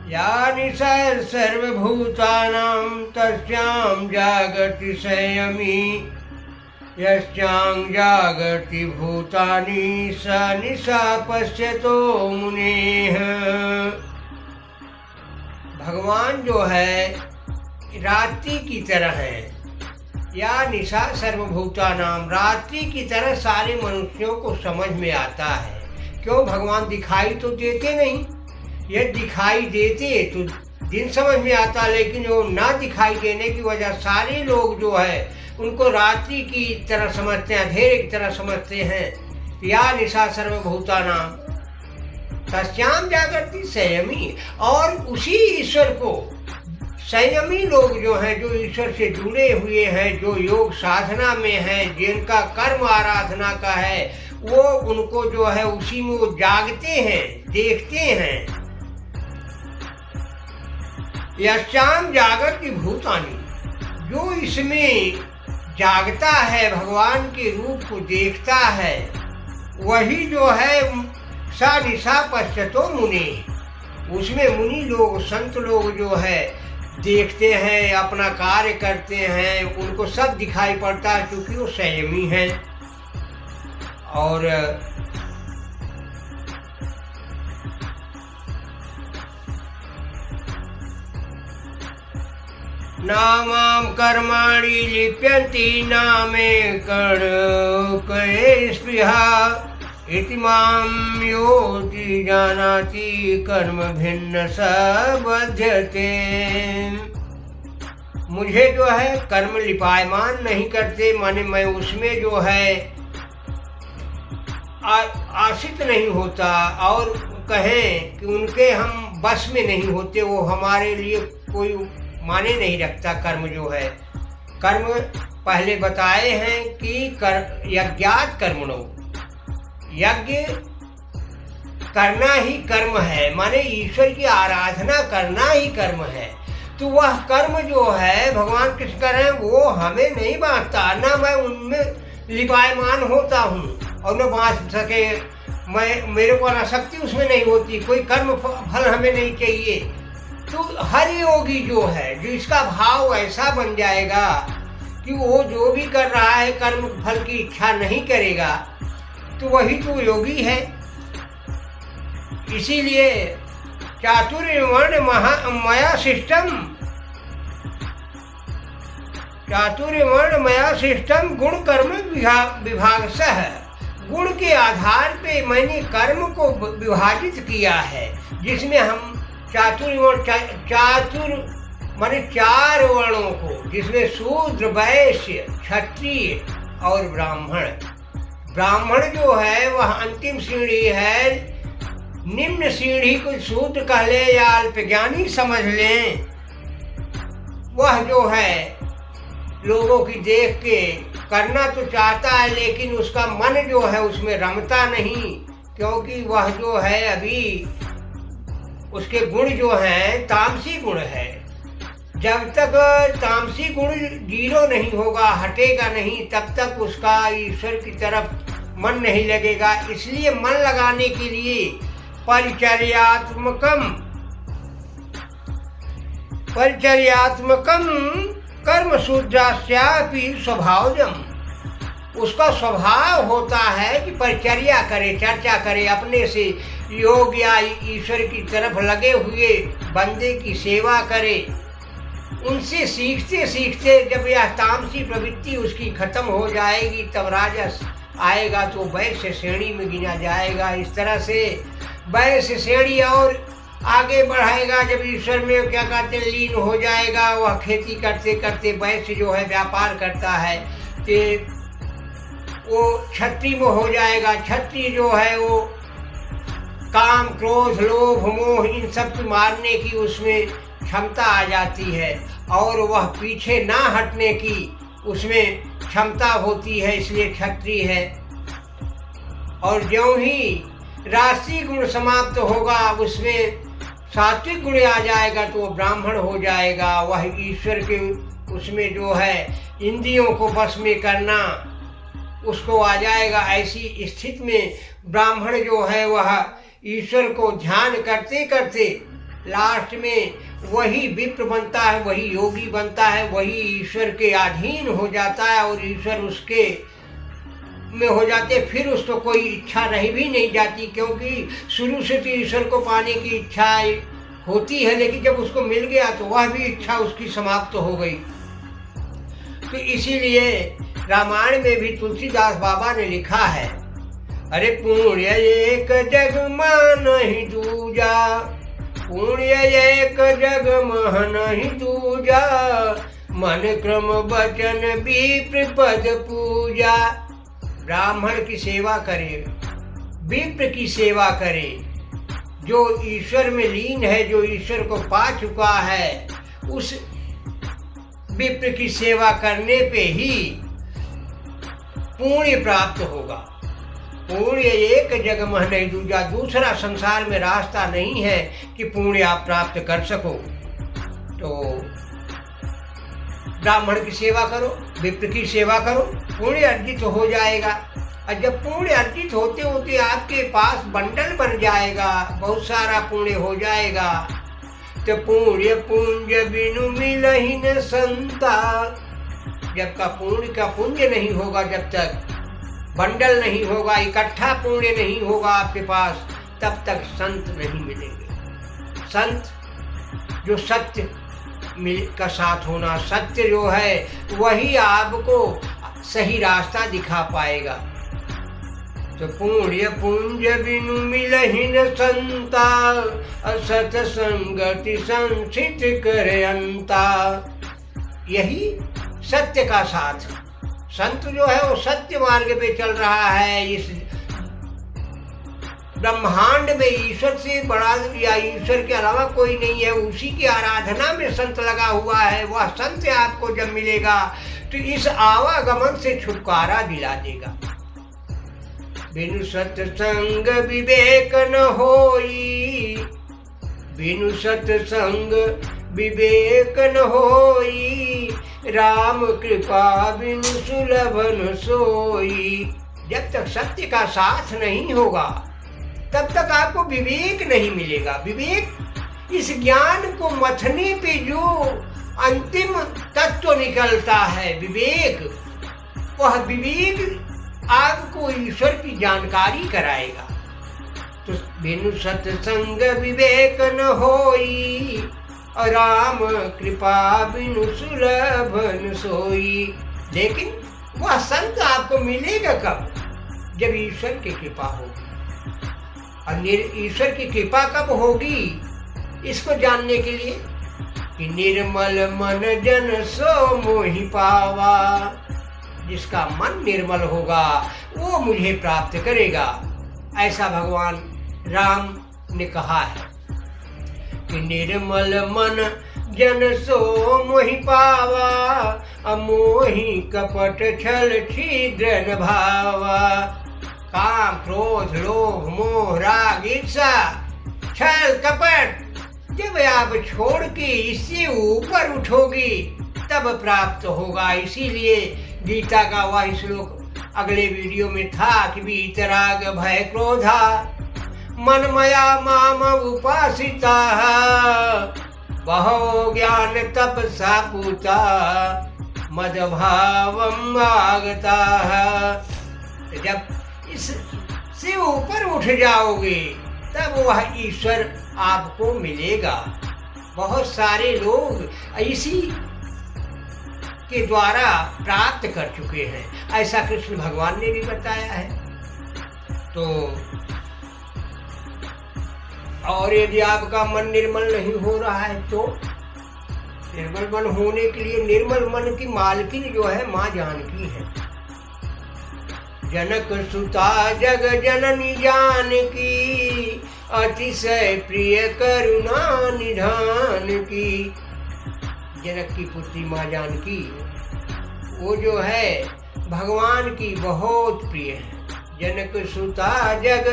या निशा सर्वभूतानां तस्यां जागति संयमी यस्यां जागति भूतानि स निशा पश्यतो मुनेः। भगवान जो है रात्रि की तरह है, या निशा सर्वभूतानाम, रात्रि की तरह सारे मनुष्यों को समझ में आता है। क्यों? भगवान दिखाई तो देते नहीं, ये दिखाई देते तो दिन समझ में आता, लेकिन वो ना दिखाई देने की वजह सारे लोग जो है उनको रात्रि की तरह समझते हैं, अंधेरे की तरह समझते हैं। या निशा सर्वभूतानाम तस्याम जागृति संयमी, और उसी ईश्वर को संयमी लोग जो हैं, जो ईश्वर से जुड़े हुए हैं, जो योग साधना में हैं, जिनका कर्म आराधना का है, वो उनको जो है उसी में वो जागते हैं, देखते हैं। यस्याम जागृति भूतानि, जो इसमें जागता है, भगवान के रूप को देखता है, वही जो है सा निशा पश्यतो मुनि, उसमें मुनि लोग, संत लोग जो है देखते हैं, अपना कार्य करते हैं, उनको सब दिखाई पड़ता है, क्योंकि वो संयमी हैं। और नामाम कर्माणि लिप्यन्ति नामे कर्णकये स्पृहा इति मां योति जानाति कर्म भिन्न स बध्यते। मुझे जो है कर्म लिपायमान नहीं करते, माने मैं उसमें जो है आश्रित नहीं होता, और कहें कि उनके हम बस में नहीं होते, वो हमारे लिए कोई माने नहीं रखता। कर्म जो है, कर्म पहले बताए हैं कि यज्ञात कर्मणो, यज्ञ करना ही कर्म है, माने ईश्वर की आराधना करना ही कर्म है। तो वह कर्म जो है भगवान कृष्ण कर रहे हैं, वो हमें नहीं बांटता, ना मैं उनमें लिपायमान होता हूँ, और न बांट सके, मेरे को आसक्ति उसमें नहीं होती, कोई कर्म फल हमें नहीं चाहिए। तो हर योगी जो है, जो इसका भाव ऐसा बन जाएगा कि वो जो भी कर रहा है कर्म फल की इच्छा नहीं करेगा, तो वही तो योगी है। इसीलिए चातुर्वर्ण मया शिष्टम, चातुर्वर्ण मया शिष्टम गुण कर्म विभाग सह, गुण के आधार पे मैंने कर्म को विभाजित किया है, जिसमें हम चातुर माने चार वर्णों को, जिसमें शूद्र, वैश्य, क्षत्रिय और ब्राह्मण। ब्राह्मण जो है वह अंतिम सीढ़ी है, निम्न सीढ़ी को शूद्र कह ले या अल्पज्ञानी समझ लें, वह जो है लोगों की देख के करना तो चाहता है, लेकिन उसका मन जो है उसमें रमता नहीं, क्योंकि वह जो है अभी उसके गुण जो हैं तामसी गुण है। जब तक तामसी गुण जीरो नहीं होगा, हटेगा नहीं, तब तक उसका ईश्वर की तरफ मन नहीं लगेगा। इसलिए मन लगाने के लिए परिचर्यात्मकम कर्म शूद्रास्यापि स्वभावजम, उसका स्वभाव होता है कि परिचर्या करे, चर्चा करे, अपने से योग या ईश्वर की तरफ लगे हुए बंदे की सेवा करे। उनसे सीखते सीखते जब यह तामसी प्रवृत्ति उसकी खत्म हो जाएगी, तब राजस आएगा तो वैश्य श्रेणी में गिना जाएगा। इस तरह से वैश्य श्रेणी और आगे बढ़ाएगा। जब ईश्वर में क्या कहते हैं लीन हो जाएगा, वह खेती करते करते वैश्य जो है व्यापार करता है कि वो क्षत्रिय में हो जाएगा। क्षत्रिय जो है वो काम, क्रोध, लोभ, मोह इन सब को मारने की उसमें क्षमता आ जाती है, और वह पीछे ना हटने की उसमें क्षमता होती है, इसलिए क्षत्रिय है। और ज्यों ही राशि गुण समाप्त होगा, उसमें सात्विक गुण आ जाएगा तो वो ब्राह्मण हो जाएगा। वह ईश्वर के उसमें जो है इंद्रियों को वश में करना उसको आ जाएगा। ऐसी स्थिति में ब्राह्मण जो है वह ईश्वर को ध्यान करते करते लास्ट में वही विप्र बनता है, वही योगी बनता है, वही ईश्वर के अधीन हो जाता है और ईश्वर उसके में हो जाते। फिर उसको कोई इच्छा रही भी नहीं जाती, क्योंकि शुरू से तो ईश्वर को पाने की इच्छा होती है, लेकिन जब उसको मिल गया तो वह भी इच्छा उसकी समाप्त हो गई। तो इसीलिए रामायण में भी तुलसीदास बाबा ने लिखा है, अरे पुण्य एक जग मानहि दूजा, पुण्य एक जग मानहि दूजा, मन क्रम वचन विप्र पद पूजा। ब्राह्मण की सेवा करे, विप्र की सेवा करे, जो ईश्वर में लीन है, जो ईश्वर को पा चुका है, उस विप्र की सेवा करने पे ही पुण्य प्राप्त होगा। पुण्य एक जग मह नहीं दूजा, दूसरा संसार में रास्ता नहीं है कि पुण्य आप प्राप्त कर सको। तो ब्राह्मण की सेवा करो, विप्र की सेवा करो, पुण्य अर्जित हो जाएगा। और जब पुण्य अर्जित होते होते आपके पास बंडल बन जाएगा, बहुत सारा पुण्य हो जाएगा, तो पुण्य पुंज बिनु मिलहि न संता। जब का पुण्य का पुंज नहीं होगा, जब तक बंडल नहीं होगा, इकट्ठा पुण्य नहीं होगा आपके पास, तब तक संत नहीं मिलेंगे। संत जो सत्य का साथ होना, सत्य जो है वही आपको सही रास्ता दिखा पाएगा। तो पुण्य पुंज बिनु मिलहि न संता, असत संगति संसित करे अंता। यही सत्य का साथ। संत जो है वो सत्य मार्ग पे चल रहा है। इस ब्रह्मांड में ईश्वर से बड़ा या ईश्वर के अलावा कोई नहीं है, उसी की आराधना में संत लगा हुआ है। वह संत आपको जब मिलेगा तो इस आवागमन से छुटकारा दिला देगा। बिनु सत्संग विवेक न होई, बिनु सत्संग विवेक न होई, राम कृपा बिनु सुलभ न सोई। जब तक सत्य का साथ नहीं होगा तब तक आपको विवेक नहीं मिलेगा। विवेक, इस ज्ञान को मथने पे जो अंतिम तत्व निकलता है विवेक, वह विवेक आपको ईश्वर की जानकारी कराएगा। तो बिनु सत्संग विवेक न होई, और राम कृपा बिनु सुलभ न सोई। लेकिन वह संत आपको मिलेगा कब? जब ईश्वर की कृपा होगी। और ईश्वर की कृपा कब होगी, इसको जानने के लिए कि निर्मल मन जन सो मोहि पावा। जिसका मन निर्मल होगा वो मुझे प्राप्त करेगा, ऐसा भगवान राम ने कहा है कि निर्मल मन जन सो मोहि पावा, अमोहि कपट छल छिद्र न भावा। काम क्रोध लोभ मोह राग ईर्षा छल कपट जब आप छोड़ के इससे ऊपर उठोगी तब प्राप्त होगा। इसीलिए गीता का वह श्लोक अगले वीडियो में था कि वीतराग भय क्रोधा मनमया माम उपासिता, बहो ज्ञान तपसा पूता, मद भावम आगता। जब इससे ऊपर उठ जाओगे तब वह ईश्वर आपको मिलेगा। बहुत सारे लोग इसी के द्वारा प्राप्त कर चुके हैं, ऐसा कृष्ण भगवान ने भी बताया है। तो और यदि आपका मन निर्मल नहीं हो रहा है तो निर्मल मन होने के लिए निर्मल मन की मालकिन जो है माँ जानकी है। जनक सुता जग जननी जानकी, अतिशय प्रिय करुणा निधान की। जनक की पुत्री माँ जानकी वो जो है भगवान की बहुत प्रिय है। जनक सुता जग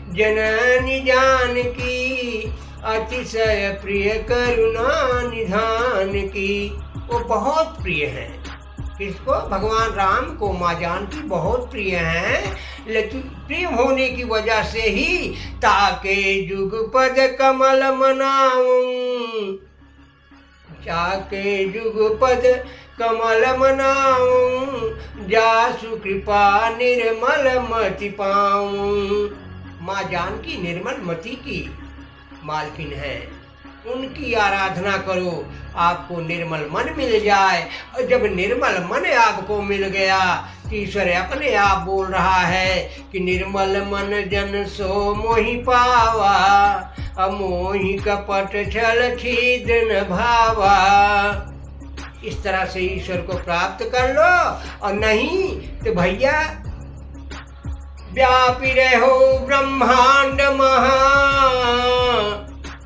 जननी जानकी, अतिशय प्रिय करुणा निधान की। वो बहुत प्रिय है। किसको? भगवान राम को माँ जानकी बहुत प्रिय हैं, लेकिन प्रिय होने की वजह से ही ताके जुगपद कमल मनाऊं, जाके जुगपद कमल मनाऊं, जासु कृपा निर्मल मति पाऊं। माँ जानकी निर्मल मति की मालकिन है, उनकी आराधना करो, आपको निर्मल मन मिल जाए। और जब निर्मल मन आपको मिल गया, ईश्वर अपने आप बोल रहा है कि निर्मल मन जन सो मोहि पावा, अमोहि कपट छल छिद्र न भावा। इस तरह से ईश्वर को प्राप्त कर लो, और नहीं तो भैया व्यापी रहो ब्रह्मांड महा,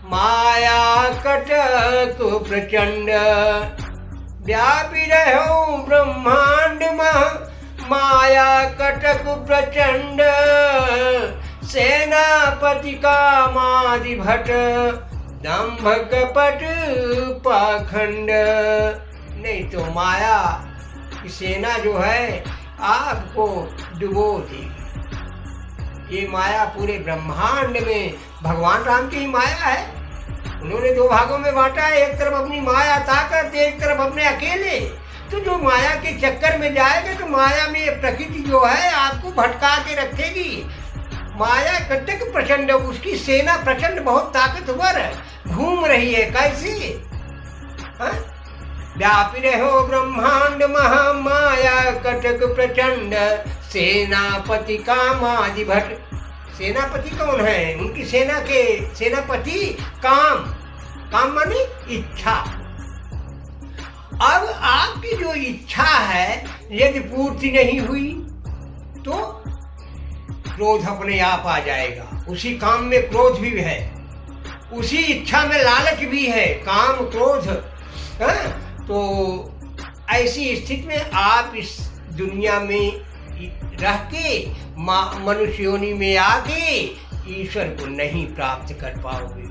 माया कटक प्रचंड। व्यापी रहो ब्रह्मांड महा, माया कटक प्रचंड। सेनापति कामादि भट, दंभ कपट पाखंड। नहीं तो माया की सेना जो है आपको डुबो देगी। ये माया पूरे ब्रह्मांड में भगवान राम की ही माया है। उन्होंने दो भागों में बांटा है, एक तरफ अपनी माया ताकत, एक तरफ अपने अकेले। तो जो माया के चक्कर में जाएगा तो माया में प्रकृति जो है आपको भटका के रखेगी। माया कटक प्रचंड, उसकी सेना प्रचंड बहुत ताकतवर घूम रही है। कैसी? व्यापी रहो ब्रह्मांड महा, माया कटक प्रचंड। सेनापति कामादि भट। सेनापति कौन है? उनकी सेना के सेनापति काम। काम माने इच्छा। अब आपकी जो इच्छा है यदि पूर्ति नहीं हुई तो क्रोध अपने आप आ जाएगा। उसी काम में क्रोध भी है, उसी इच्छा में लालच भी है, काम क्रोध। तो ऐसी स्थिति में आप इस दुनिया में रह के मनुष्य योनि में आके ईश्वर को नहीं प्राप्त कर पाओगे।